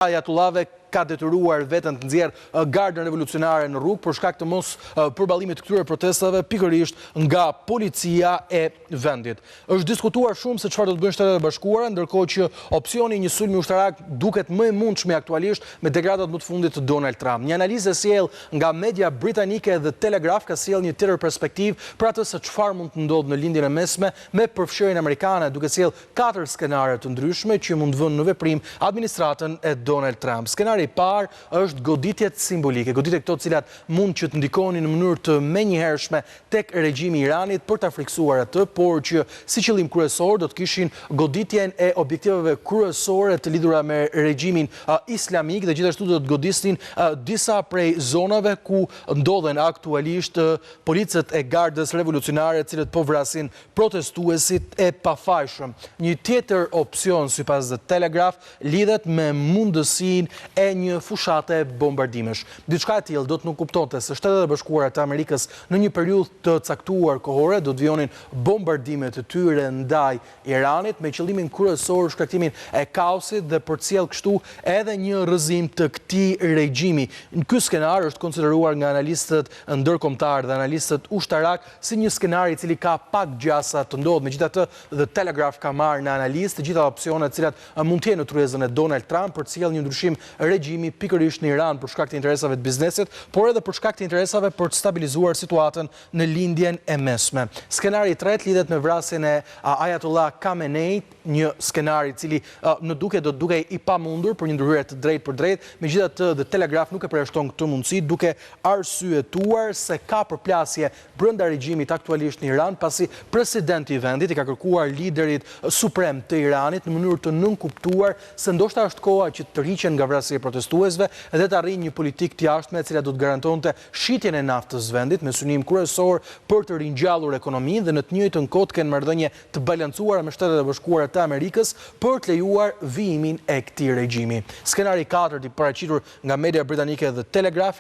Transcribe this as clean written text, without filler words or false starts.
Ajatullave ka detyruar veten të nxjerrë gardën revolucionare në rrugë për shkak të mos përballimit të këtyre protestave pikërisht nga policia e vendit. Është diskutuar shumë se çfarë do të bëjnë Shtetet e Bashkuara, ndërkohë që opsioni një sulmi ushtarak duket më i mundshëm aktualisht me degradat më të fundit të Donald Trump. Një analizë e sjell nga media britanike dhe Telegraph ka sjell një tjetër perspektivë për atë se çfarë mund të ndodhë në lindjen e mesme me përfshirjen amerikane, duke sjell 4 skenare të ndryshme që mund të vënë në veprim administratën e Donald Trump. Skenari i parë është goditjet simbolike, goditje këto të cilat mund që të ndikonin në mënyrë të menjëhershme tek regjimi i Iranit për ta friksuar atë, por që si qëllim kryesor do të kishin goditjen e objektiveve kryesore të lidhura me regjimin islamik dhe gjithashtu do të godisnin disa prej zonave ku ndodhen aktualisht policët e gardës revolucionare, të cilët po vrasin protestuesit e pafajshëm. Një tjetër opsion sipas The Telegraph lidhet me mundësinë e një fushate bombardimesh. Diçka e tillë do të nuk kuptonte se Shtetet e Bashkuara të Amerikës në një periudhë të caktuar kohore do të vijonin bombardimet e tyre ndaj Iranit me qëllimin kryesor shkaktimin e kaosit dhe për të sjellë kështu edhe një rrëzim të këtij regjimi. Ky skenar është konsideruar nga analistët ndërkombëtar dhe analistët ushtarak si një skenar i cili ka pak gjasa të ndodhë. Megjithatë, The Telegraph ka marrë në analizë të gjitha opsionet të cilat mund të jenë në tryezën e Donald Trump për të sjellë një ndryshim regjimi pikërisht në Iran për shkak të interesave të biznesit, por edhe për shkak të interesave për të stabilizuar situatën në lindjen e mesme. Skenari i tretë lidhet me vrasjen e Ayatollah Khamenei, një skenar i cili në duke do të dukej i pamundur për një ndërhyrje të drejtë për drejtë. Megjithatë, The Telegraph nuk e përjashton këtë mundësi, duke arsyetuar se ka përplasje brenda regjimit aktualisht në Iran, pasi presidenti i vendit i ka kërkuar liderit suprem të Iranit në mënyrë të nënkuptuar se ndoshta është koha që të rriqen nga vrasja e protestuesve dhe të arrijë një politikë të jashtme e cila do të garantonte shitjen e naftës vendit me synim kryesor për të ringjallur ekonominë dhe në të njëjtën kohë të kenë marrëdhënie të balancuara me Shtetet e Bashkuara të Amerikës për të lejuar vijimin e këtij regjimi. Skenari i katërt i paraqitur nga media britanike The Telegraph